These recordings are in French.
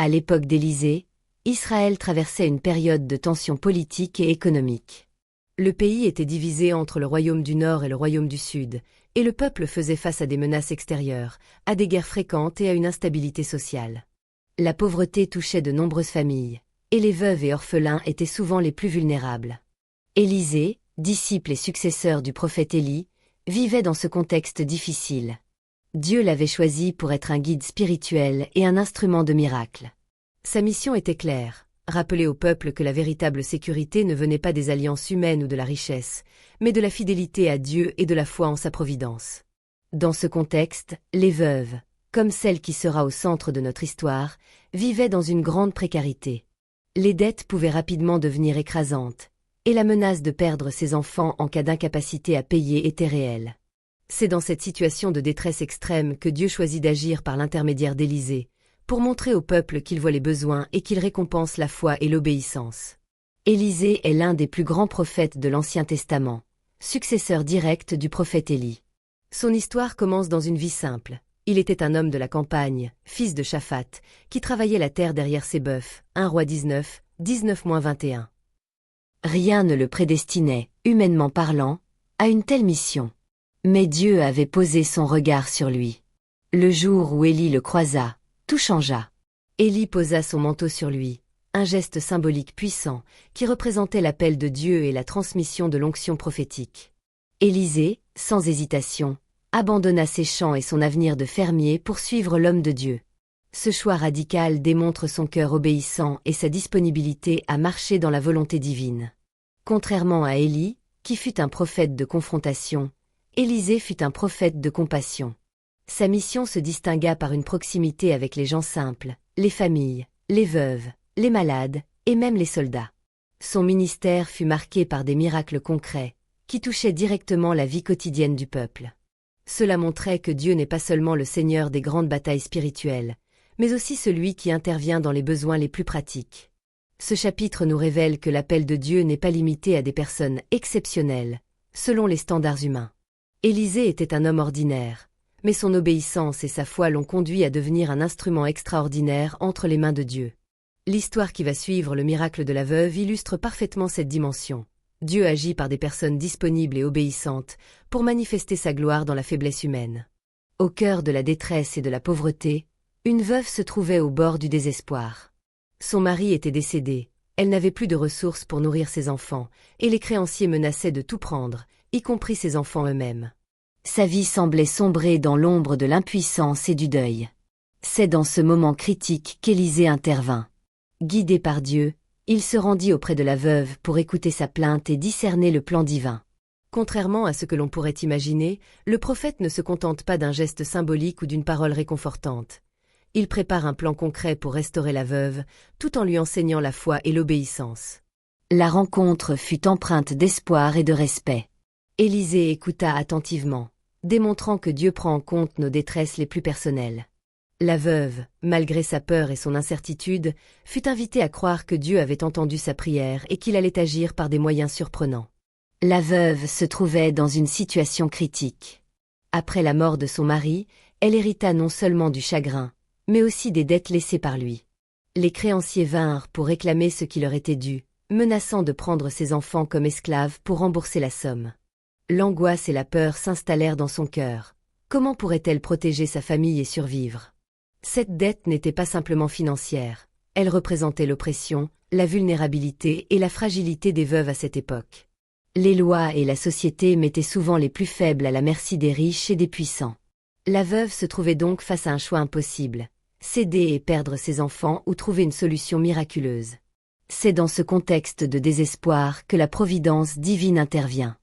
À l'époque d'Élisée, Israël traversait une période de tensions politiques et économiques. Le pays était divisé entre le royaume du Nord et le royaume du Sud, et le peuple faisait face à des menaces extérieures, à des guerres fréquentes et à une instabilité sociale. La pauvreté touchait de nombreuses familles, et les veuves et orphelins étaient souvent les plus vulnérables. Élisée, disciple et successeur du prophète Élie, vivait dans ce contexte difficile. Dieu l'avait choisi pour être un guide spirituel et un instrument de miracle. Sa mission était claire, rappeler au peuple que la véritable sécurité ne venait pas des alliances humaines ou de la richesse, mais de la fidélité à Dieu et de la foi en sa providence. Dans ce contexte, les veuves, comme celle qui sera au centre de notre histoire, vivaient dans une grande précarité. Les dettes pouvaient rapidement devenir écrasantes, et la menace de perdre ses enfants en cas d'incapacité à payer était réelle. C'est dans cette situation de détresse extrême que Dieu choisit d'agir par l'intermédiaire d'Élisée, pour montrer au peuple qu'il voit les besoins et qu'il récompense la foi et l'obéissance. Élisée est l'un des plus grands prophètes de l'Ancien Testament, successeur direct du prophète Élie. Son histoire commence dans une vie simple. Il était un homme de la campagne, fils de Shaphat, qui travaillait la terre derrière ses bœufs. 1 Roi 19, 19-21. Rien ne le prédestinait, humainement parlant, à une telle mission. Mais Dieu avait posé son regard sur lui. Le jour où Élie le croisa, tout changea. Élie posa son manteau sur lui, un geste symbolique puissant qui représentait l'appel de Dieu et la transmission de l'onction prophétique. Élisée, sans hésitation, abandonna ses champs et son avenir de fermier pour suivre l'homme de Dieu. Ce choix radical démontre son cœur obéissant et sa disponibilité à marcher dans la volonté divine. Contrairement à Élie, qui fut un prophète de confrontation, Élisée fut un prophète de compassion. Sa mission se distingua par une proximité avec les gens simples, les familles, les veuves, les malades, et même les soldats. Son ministère fut marqué par des miracles concrets, qui touchaient directement la vie quotidienne du peuple. Cela montrait que Dieu n'est pas seulement le Seigneur des grandes batailles spirituelles, mais aussi celui qui intervient dans les besoins les plus pratiques. Ce chapitre nous révèle que l'appel de Dieu n'est pas limité à des personnes exceptionnelles, selon les standards humains. Élisée était un homme ordinaire, mais son obéissance et sa foi l'ont conduit à devenir un instrument extraordinaire entre les mains de Dieu. L'histoire qui va suivre, le miracle de la veuve, illustre parfaitement cette dimension. Dieu agit par des personnes disponibles et obéissantes pour manifester sa gloire dans la faiblesse humaine. Au cœur de la détresse et de la pauvreté, une veuve se trouvait au bord du désespoir. Son mari était décédé, elle n'avait plus de ressources pour nourrir ses enfants, et les créanciers menaçaient de tout prendre, y compris ses enfants eux-mêmes. Sa vie semblait sombrer dans l'ombre de l'impuissance et du deuil. C'est dans ce moment critique qu'Élisée intervint. Guidé par Dieu, il se rendit auprès de la veuve pour écouter sa plainte et discerner le plan divin. Contrairement à ce que l'on pourrait imaginer, le prophète ne se contente pas d'un geste symbolique ou d'une parole réconfortante. Il prépare un plan concret pour restaurer la veuve, tout en lui enseignant la foi et l'obéissance. La rencontre fut empreinte d'espoir et de respect. Élisée écouta attentivement, démontrant que Dieu prend en compte nos détresses les plus personnelles. La veuve, malgré sa peur et son incertitude, fut invitée à croire que Dieu avait entendu sa prière et qu'il allait agir par des moyens surprenants. La veuve se trouvait dans une situation critique. Après la mort de son mari, elle hérita non seulement du chagrin, mais aussi des dettes laissées par lui. Les créanciers vinrent pour réclamer ce qui leur était dû, menaçant de prendre ses enfants comme esclaves pour rembourser la somme. L'angoisse et la peur s'installèrent dans son cœur. Comment pourrait-elle protéger sa famille et survivre? Cette dette n'était pas simplement financière, elle représentait l'oppression, la vulnérabilité et la fragilité des veuves à cette époque. Les lois et la société mettaient souvent les plus faibles à la merci des riches et des puissants. La veuve se trouvait donc face à un choix impossible, céder et perdre ses enfants ou trouver une solution miraculeuse. C'est dans ce contexte de désespoir que la providence divine intervient.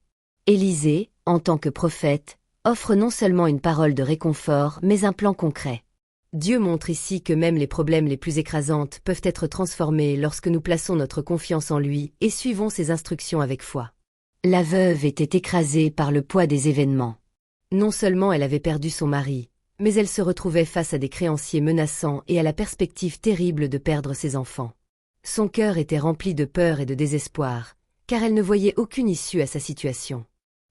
Élisée, en tant que prophète, offre non seulement une parole de réconfort mais un plan concret. Dieu montre ici que même les problèmes les plus écrasantes peuvent être transformés lorsque nous plaçons notre confiance en lui et suivons ses instructions avec foi. La veuve était écrasée par le poids des événements. Non seulement elle avait perdu son mari, mais elle se retrouvait face à des créanciers menaçants et à la perspective terrible de perdre ses enfants. Son cœur était rempli de peur et de désespoir, car elle ne voyait aucune issue à sa situation.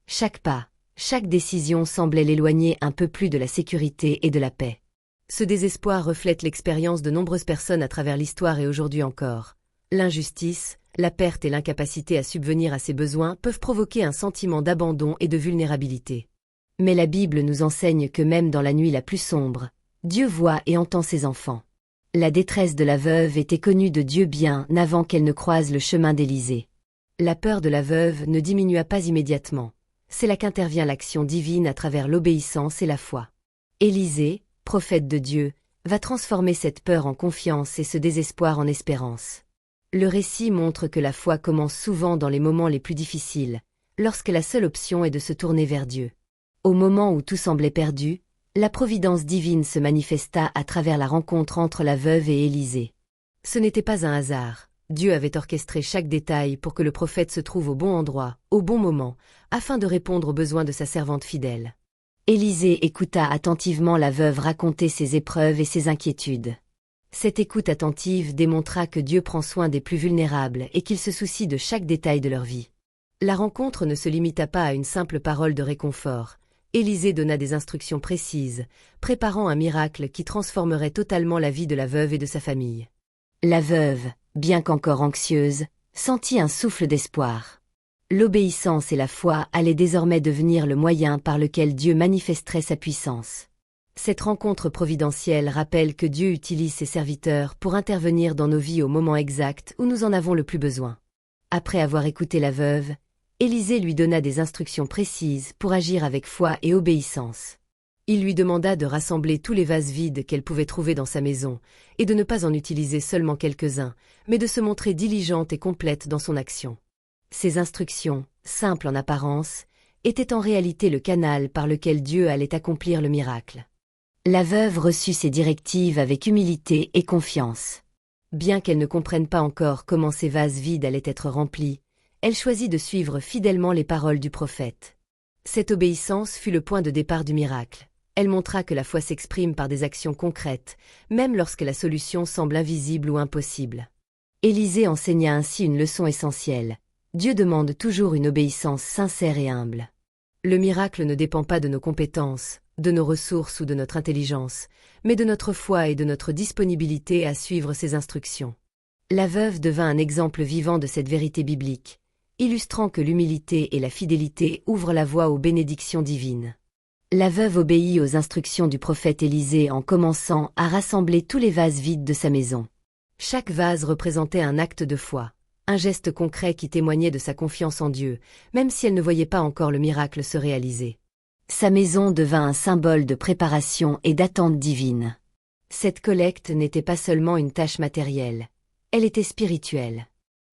Chaque pas, chaque décision semblait l'éloigner un peu plus de la sécurité et de la paix. Ce désespoir reflète l'expérience de nombreuses personnes à travers l'histoire et aujourd'hui encore. L'injustice, la perte et l'incapacité à subvenir à ses besoins peuvent provoquer un sentiment d'abandon et de vulnérabilité. Mais la Bible nous enseigne que même dans la nuit la plus sombre, Dieu voit et entend ses enfants. La détresse de la veuve était connue de Dieu bien avant qu'elle ne croise le chemin d'Élisée. La peur de la veuve ne diminua pas immédiatement. C'est là qu'intervient l'action divine à travers l'obéissance et la foi. Élisée, prophète de Dieu, va transformer cette peur en confiance et ce désespoir en espérance. Le récit montre que la foi commence souvent dans les moments les plus difficiles, lorsque la seule option est de se tourner vers Dieu. Au moment où tout semblait perdu, la providence divine se manifesta à travers la rencontre entre la veuve et Élisée. Ce n'était pas un hasard. Dieu avait orchestré chaque détail pour que le prophète se trouve au bon endroit, au bon moment, afin de répondre aux besoins de sa servante fidèle. Élisée écouta attentivement la veuve raconter ses épreuves et ses inquiétudes. Cette écoute attentive démontra que Dieu prend soin des plus vulnérables et qu'il se soucie de chaque détail de leur vie. La rencontre ne se limita pas à une simple parole de réconfort. Élisée donna des instructions précises, préparant un miracle qui transformerait totalement la vie de la veuve et de sa famille. La veuve, bien qu'encore anxieuse, sentit un souffle d'espoir. L'obéissance et la foi allaient désormais devenir le moyen par lequel Dieu manifesterait sa puissance. Cette rencontre providentielle rappelle que Dieu utilise ses serviteurs pour intervenir dans nos vies au moment exact où nous en avons le plus besoin. Après avoir écouté la veuve, Élisée lui donna des instructions précises pour agir avec foi et obéissance. Il lui demanda de rassembler tous les vases vides qu'elle pouvait trouver dans sa maison, et de ne pas en utiliser seulement quelques-uns, mais de se montrer diligente et complète dans son action. Ces instructions, simples en apparence, étaient en réalité le canal par lequel Dieu allait accomplir le miracle. La veuve reçut ces directives avec humilité et confiance. Bien qu'elle ne comprenne pas encore comment ces vases vides allaient être remplis, elle choisit de suivre fidèlement les paroles du prophète. Cette obéissance fut le point de départ du miracle. Elle montra que la foi s'exprime par des actions concrètes, même lorsque la solution semble invisible ou impossible. Élisée enseigna ainsi une leçon essentielle. Dieu demande toujours une obéissance sincère et humble. Le miracle ne dépend pas de nos compétences, de nos ressources ou de notre intelligence, mais de notre foi et de notre disponibilité à suivre ses instructions. La veuve devint un exemple vivant de cette vérité biblique, illustrant que l'humilité et la fidélité ouvrent la voie aux bénédictions divines. La veuve obéit aux instructions du prophète Élisée en commençant à rassembler tous les vases vides de sa maison. Chaque vase représentait un acte de foi, un geste concret qui témoignait de sa confiance en Dieu, même si elle ne voyait pas encore le miracle se réaliser. Sa maison devint un symbole de préparation et d'attente divine. Cette collecte n'était pas seulement une tâche matérielle, elle était spirituelle.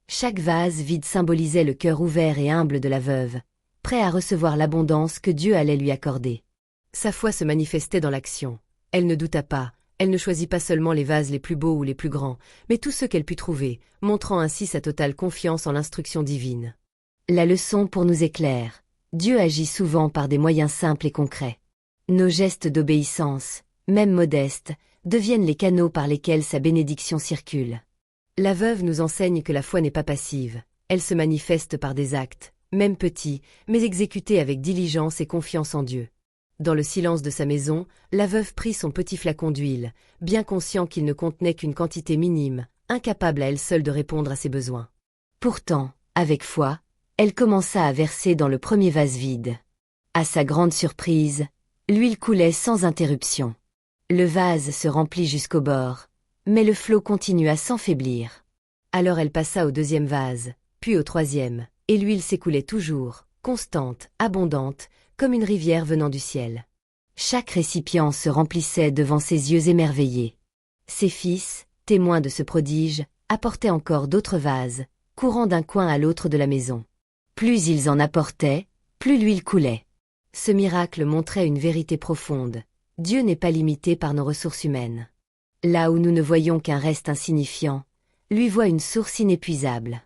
Chaque vase vide symbolisait le cœur ouvert et humble de la veuve, prêt à recevoir l'abondance que Dieu allait lui accorder. Sa foi se manifestait dans l'action. Elle ne douta pas, elle ne choisit pas seulement les vases les plus beaux ou les plus grands, mais tous ceux qu'elle put trouver, montrant ainsi sa totale confiance en l'instruction divine. La leçon pour nous est claire. Dieu agit souvent par des moyens simples et concrets. Nos gestes d'obéissance, même modestes, deviennent les canaux par lesquels sa bénédiction circule. La veuve nous enseigne que la foi n'est pas passive, elle se manifeste par des actes, même petits, mais exécutés avec diligence et confiance en Dieu. Dans le silence de sa maison, la veuve prit son petit flacon d'huile, bien conscient qu'il ne contenait qu'une quantité minime, incapable à elle seule de répondre à ses besoins. Pourtant, avec foi, elle commença à verser dans le premier vase vide. À sa grande surprise, l'huile coulait sans interruption. Le vase se remplit jusqu'au bord, mais le flot continua sans faiblir. Alors elle passa au deuxième vase, puis au troisième, et l'huile s'écoulait toujours, constante, abondante, comme une rivière venant du ciel. Chaque récipient se remplissait devant ses yeux émerveillés. Ses fils, témoins de ce prodige, apportaient encore d'autres vases, courant d'un coin à l'autre de la maison. Plus ils en apportaient, plus l'huile coulait. Ce miracle montrait une vérité profonde. Dieu n'est pas limité par nos ressources humaines. Là où nous ne voyons qu'un reste insignifiant, lui voit une source inépuisable.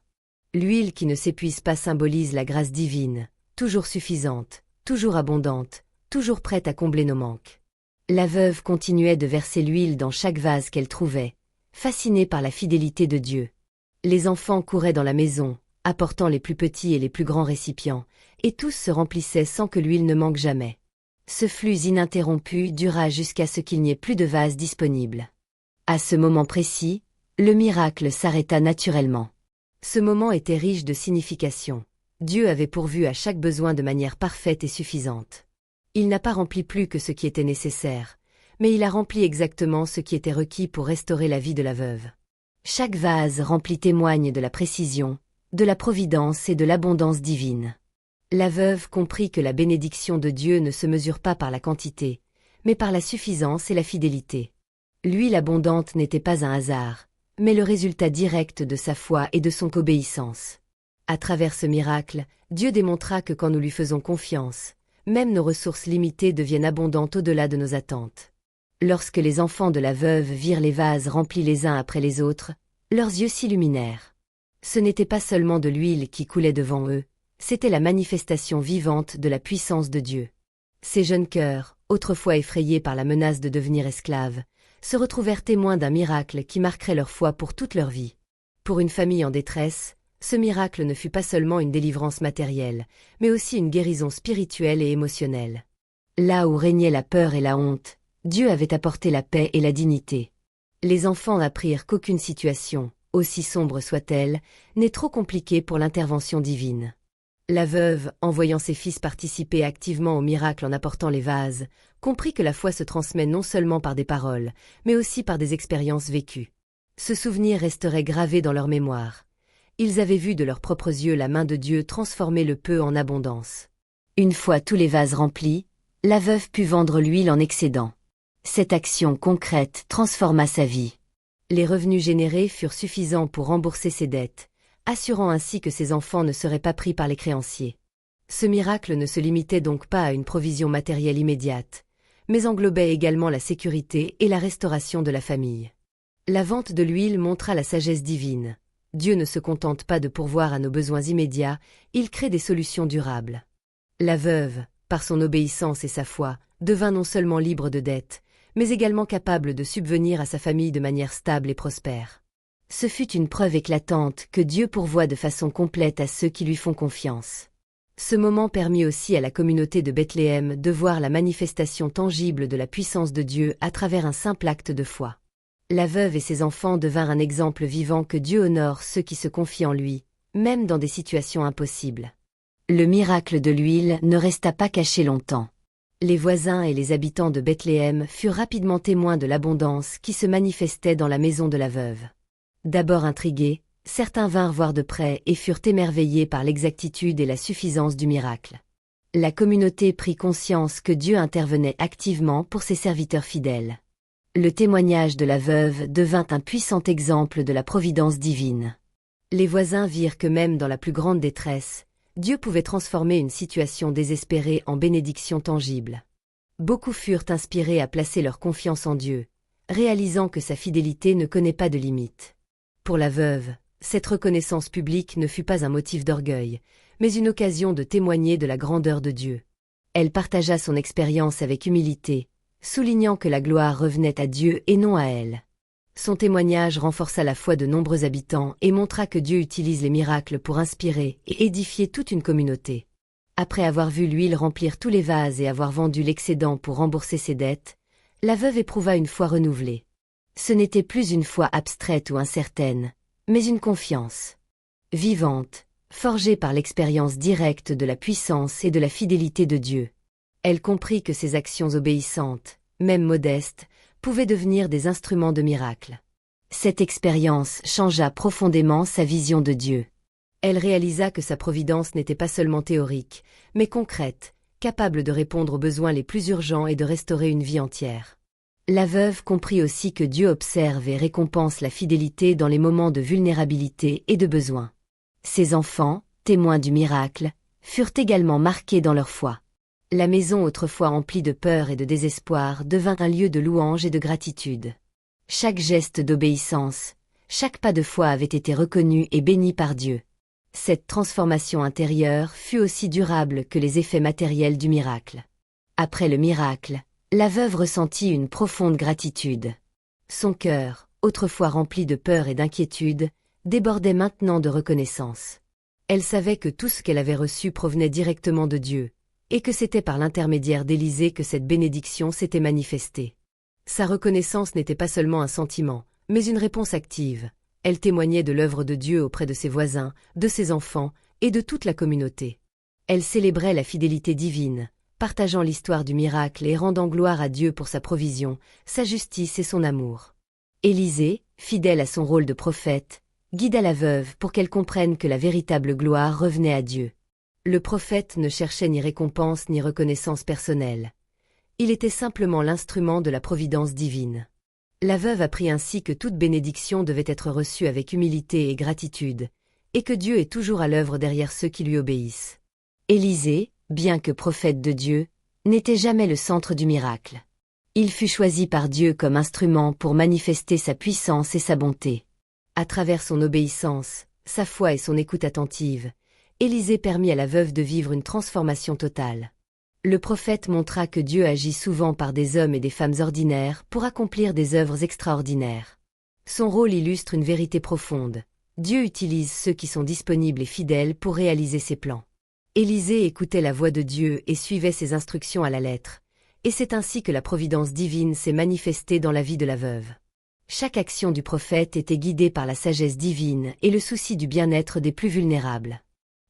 L'huile qui ne s'épuise pas symbolise la grâce divine, toujours suffisante, toujours abondante, toujours prête à combler nos manques. La veuve continuait de verser l'huile dans chaque vase qu'elle trouvait, fascinée par la fidélité de Dieu. Les enfants couraient dans la maison, apportant les plus petits et les plus grands récipients, et tous se remplissaient sans que l'huile ne manque jamais. Ce flux ininterrompu dura jusqu'à ce qu'il n'y ait plus de vase disponible. À ce moment précis, le miracle s'arrêta naturellement. Ce moment était riche de signification. Dieu avait pourvu à chaque besoin de manière parfaite et suffisante. Il n'a pas rempli plus que ce qui était nécessaire, mais il a rempli exactement ce qui était requis pour restaurer la vie de la veuve. Chaque vase rempli témoigne de la précision, de la providence et de l'abondance divine. La veuve comprit que la bénédiction de Dieu ne se mesure pas par la quantité, mais par la suffisance et la fidélité. L'huile abondante n'était pas un hasard, mais le résultat direct de sa foi et de son obéissance. À travers ce miracle, Dieu démontra que quand nous lui faisons confiance, même nos ressources limitées deviennent abondantes au-delà de nos attentes. Lorsque les enfants de la veuve virent les vases remplis les uns après les autres, leurs yeux s'illuminèrent. Ce n'était pas seulement de l'huile qui coulait devant eux, c'était la manifestation vivante de la puissance de Dieu. Ces jeunes cœurs, autrefois effrayés par la menace de devenir esclaves, se retrouvèrent témoins d'un miracle qui marquerait leur foi pour toute leur vie. Pour une famille en détresse, ce miracle ne fut pas seulement une délivrance matérielle, mais aussi une guérison spirituelle et émotionnelle. Là où régnait la peur et la honte, Dieu avait apporté la paix et la dignité. Les enfants apprirent qu'aucune situation, aussi sombre soit-elle, n'est trop compliquée pour l'intervention divine. La veuve, en voyant ses fils participer activement au miracle en apportant les vases, comprit que la foi se transmet non seulement par des paroles, mais aussi par des expériences vécues. Ce souvenir resterait gravé dans leur mémoire. Ils avaient vu de leurs propres yeux la main de Dieu transformer le peu en abondance. Une fois tous les vases remplis, la veuve put vendre l'huile en excédent. Cette action concrète transforma sa vie. Les revenus générés furent suffisants pour rembourser ses dettes, assurant ainsi que ses enfants ne seraient pas pris par les créanciers. Ce miracle ne se limitait donc pas à une provision matérielle immédiate, mais englobait également la sécurité et la restauration de la famille. La vente de l'huile montra la sagesse divine. Dieu ne se contente pas de pourvoir à nos besoins immédiats, il crée des solutions durables. La veuve, par son obéissance et sa foi, devint non seulement libre de dettes, mais également capable de subvenir à sa famille de manière stable et prospère. Ce fut une preuve éclatante que Dieu pourvoit de façon complète à ceux qui lui font confiance. Ce moment permit aussi à la communauté de Bethléem de voir la manifestation tangible de la puissance de Dieu à travers un simple acte de foi. La veuve et ses enfants devinrent un exemple vivant que Dieu honore ceux qui se confient en lui, même dans des situations impossibles. Le miracle de l'huile ne resta pas caché longtemps. Les voisins et les habitants de Bethléem furent rapidement témoins de l'abondance qui se manifestait dans la maison de la veuve. D'abord intrigués, certains vinrent voir de près et furent émerveillés par l'exactitude et la suffisance du miracle. La communauté prit conscience que Dieu intervenait activement pour ses serviteurs fidèles. Le témoignage de la veuve devint un puissant exemple de la providence divine. Les voisins virent que même dans la plus grande détresse, Dieu pouvait transformer une situation désespérée en bénédiction tangible. Beaucoup furent inspirés à placer leur confiance en Dieu, réalisant que sa fidélité ne connaît pas de limite. Pour la veuve, cette reconnaissance publique ne fut pas un motif d'orgueil, mais une occasion de témoigner de la grandeur de Dieu. Elle partagea son expérience avec humilité, soulignant que la gloire revenait à Dieu et non à elle. Son témoignage renforça la foi de nombreux habitants et montra que Dieu utilise les miracles pour inspirer et édifier toute une communauté. Après avoir vu l'huile remplir tous les vases et avoir vendu l'excédent pour rembourser ses dettes, la veuve éprouva une foi renouvelée. Ce n'était plus une foi abstraite ou incertaine, mais une confiance vivante, forgée par l'expérience directe de la puissance et de la fidélité de Dieu. Elle comprit que ses actions obéissantes, même modestes, pouvaient devenir des instruments de miracle. Cette expérience changea profondément sa vision de Dieu. Elle réalisa que sa providence n'était pas seulement théorique, mais concrète, capable de répondre aux besoins les plus urgents et de restaurer une vie entière. La veuve comprit aussi que Dieu observe et récompense la fidélité dans les moments de vulnérabilité et de besoin. Ses enfants, témoins du miracle, furent également marqués dans leur foi. La maison autrefois emplie de peur et de désespoir devint un lieu de louange et de gratitude. Chaque geste d'obéissance, chaque pas de foi avait été reconnu et béni par Dieu. Cette transformation intérieure fut aussi durable que les effets matériels du miracle. Après le miracle, la veuve ressentit une profonde gratitude. Son cœur, autrefois rempli de peur et d'inquiétude, débordait maintenant de reconnaissance. Elle savait que tout ce qu'elle avait reçu provenait directement de Dieu, et que c'était par l'intermédiaire d'Élisée que cette bénédiction s'était manifestée. Sa reconnaissance n'était pas seulement un sentiment, mais une réponse active. Elle témoignait de l'œuvre de Dieu auprès de ses voisins, de ses enfants et de toute la communauté. Elle célébrait la fidélité divine, partageant l'histoire du miracle et rendant gloire à Dieu pour sa provision, sa justice et son amour. Élisée, fidèle à son rôle de prophète, guida la veuve pour qu'elle comprenne que la véritable gloire revenait à Dieu. Le prophète ne cherchait ni récompense ni reconnaissance personnelle. Il était simplement l'instrument de la providence divine. La veuve apprit ainsi que toute bénédiction devait être reçue avec humilité et gratitude, et que Dieu est toujours à l'œuvre derrière ceux qui lui obéissent. Élisée, bien que prophète de Dieu, n'était jamais le centre du miracle. Il fut choisi par Dieu comme instrument pour manifester sa puissance et sa bonté. À travers son obéissance, sa foi et son écoute attentive, Élisée permit à la veuve de vivre une transformation totale. Le prophète montra que Dieu agit souvent par des hommes et des femmes ordinaires pour accomplir des œuvres extraordinaires. Son rôle illustre une vérité profonde. Dieu utilise ceux qui sont disponibles et fidèles pour réaliser ses plans. Élisée écoutait la voix de Dieu et suivait ses instructions à la lettre, et c'est ainsi que la providence divine s'est manifestée dans la vie de la veuve. Chaque action du prophète était guidée par la sagesse divine et le souci du bien-être des plus vulnérables.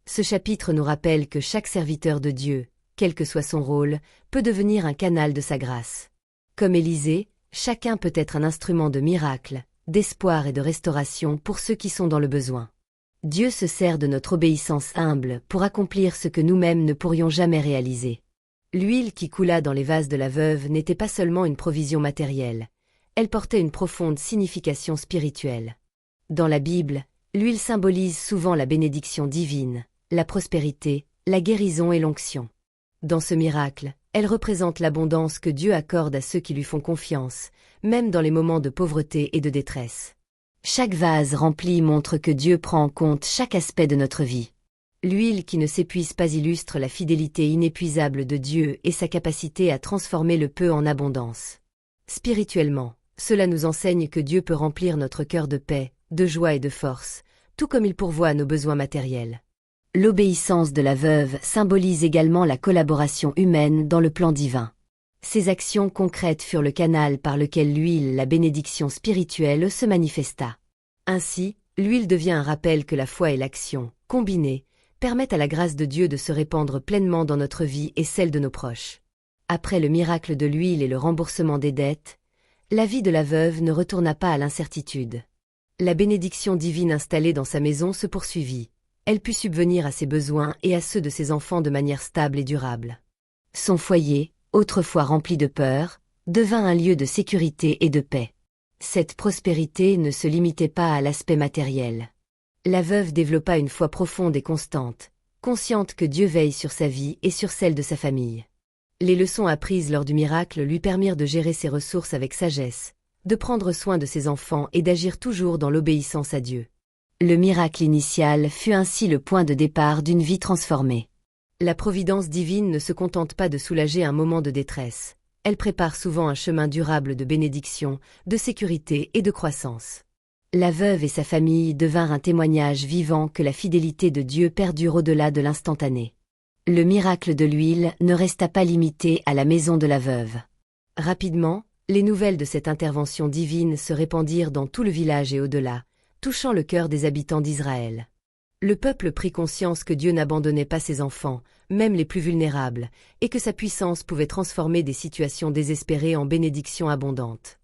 Ce chapitre nous rappelle que chaque serviteur de Dieu, quel que soit son rôle, peut devenir un canal de sa grâce. Comme Élisée, chacun peut être un instrument de miracle, d'espoir et de restauration pour ceux qui sont dans le besoin. Dieu se sert de notre obéissance humble pour accomplir ce que nous-mêmes ne pourrions jamais réaliser. L'huile qui coula dans les vases de la veuve n'était pas seulement une provision matérielle, elle portait une profonde signification spirituelle. Dans la Bible, l'huile symbolise souvent la bénédiction divine, la prospérité, la guérison et l'onction. Dans ce miracle, elle représente l'abondance que Dieu accorde à ceux qui lui font confiance, même dans les moments de pauvreté et de détresse. Chaque vase rempli montre que Dieu prend en compte chaque aspect de notre vie. L'huile qui ne s'épuise pas illustre la fidélité inépuisable de Dieu et sa capacité à transformer le peu en abondance. Spirituellement, cela nous enseigne que Dieu peut remplir notre cœur de paix, de joie et de force, tout comme il pourvoit à nos besoins matériels. L'obéissance de la veuve symbolise également la collaboration humaine dans le plan divin. Ces actions concrètes furent le canal par lequel l'huile, la bénédiction spirituelle, se manifesta. Ainsi, l'huile devient un rappel que la foi et l'action, combinées, permettent à la grâce de Dieu de se répandre pleinement dans notre vie et celle de nos proches. Après le miracle de l'huile et le remboursement des dettes, la vie de la veuve ne retourna pas à l'incertitude. La bénédiction divine installée dans sa maison se poursuivit. Elle put subvenir à ses besoins et à ceux de ses enfants de manière stable et durable. Son foyer, autrefois rempli de peur, devint un lieu de sécurité et de paix. Cette prospérité ne se limitait pas à l'aspect matériel. La veuve développa une foi profonde et constante, consciente que Dieu veille sur sa vie et sur celle de sa famille. Les leçons apprises lors du miracle lui permirent de gérer ses ressources avec sagesse, de prendre soin de ses enfants et d'agir toujours dans l'obéissance à Dieu. Le miracle initial fut ainsi le point de départ d'une vie transformée. La providence divine ne se contente pas de soulager un moment de détresse. Elle prépare souvent un chemin durable de bénédiction, de sécurité et de croissance. La veuve et sa famille devinrent un témoignage vivant que la fidélité de Dieu perdure au-delà de l'instantané. Le miracle de l'huile ne resta pas limité à la maison de la veuve. Rapidement, les nouvelles de cette intervention divine se répandirent dans tout le village et au-delà, touchant le cœur des habitants d'Israël. Le peuple prit conscience que Dieu n'abandonnait pas ses enfants, même les plus vulnérables, et que sa puissance pouvait transformer des situations désespérées en bénédictions abondantes.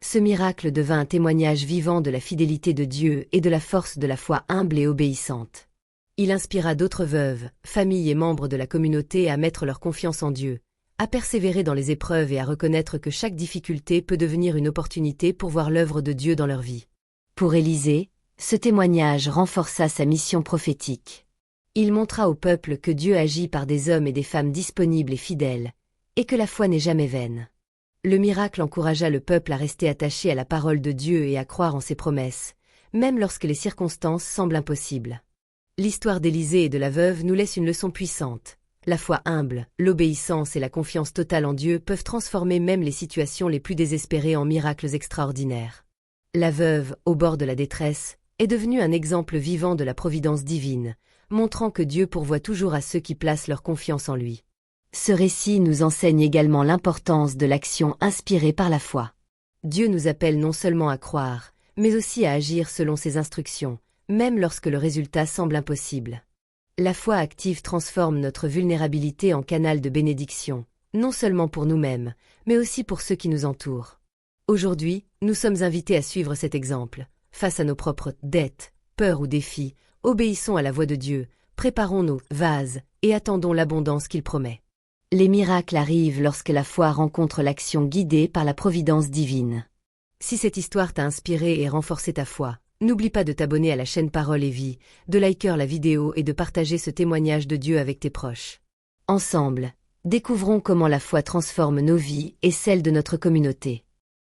Ce miracle devint un témoignage vivant de la fidélité de Dieu et de la force de la foi humble et obéissante. Il inspira d'autres veuves, familles et membres de la communauté à mettre leur confiance en Dieu, à persévérer dans les épreuves et à reconnaître que chaque difficulté peut devenir une opportunité pour voir l'œuvre de Dieu dans leur vie. Pour Élisée, ce témoignage renforça sa mission prophétique. Il montra au peuple que Dieu agit par des hommes et des femmes disponibles et fidèles, et que la foi n'est jamais vaine. Le miracle encouragea le peuple à rester attaché à la parole de Dieu et à croire en ses promesses, même lorsque les circonstances semblent impossibles. L'histoire d'Élisée et de la veuve nous laisse une leçon puissante. La foi humble, l'obéissance et la confiance totale en Dieu peuvent transformer même les situations les plus désespérées en miracles extraordinaires. La veuve, au bord de la détresse, est devenue un exemple vivant de la providence divine, montrant que Dieu pourvoit toujours à ceux qui placent leur confiance en lui. Ce récit nous enseigne également l'importance de l'action inspirée par la foi. Dieu nous appelle non seulement à croire, mais aussi à agir selon ses instructions, même lorsque le résultat semble impossible. La foi active transforme notre vulnérabilité en canal de bénédiction, non seulement pour nous-mêmes, mais aussi pour ceux qui nous entourent. Aujourd'hui, nous sommes invités à suivre cet exemple. Face à nos propres dettes, peurs ou défis, obéissons à la voix de Dieu, préparons nos vases et attendons l'abondance qu'il promet. Les miracles arrivent lorsque la foi rencontre l'action guidée par la providence divine. Si cette histoire t'a inspiré et renforcé ta foi, n'oublie pas de t'abonner à la chaîne Parole et Vie, de liker la vidéo et de partager ce témoignage de Dieu avec tes proches. Ensemble, découvrons comment la foi transforme nos vies et celles de notre communauté.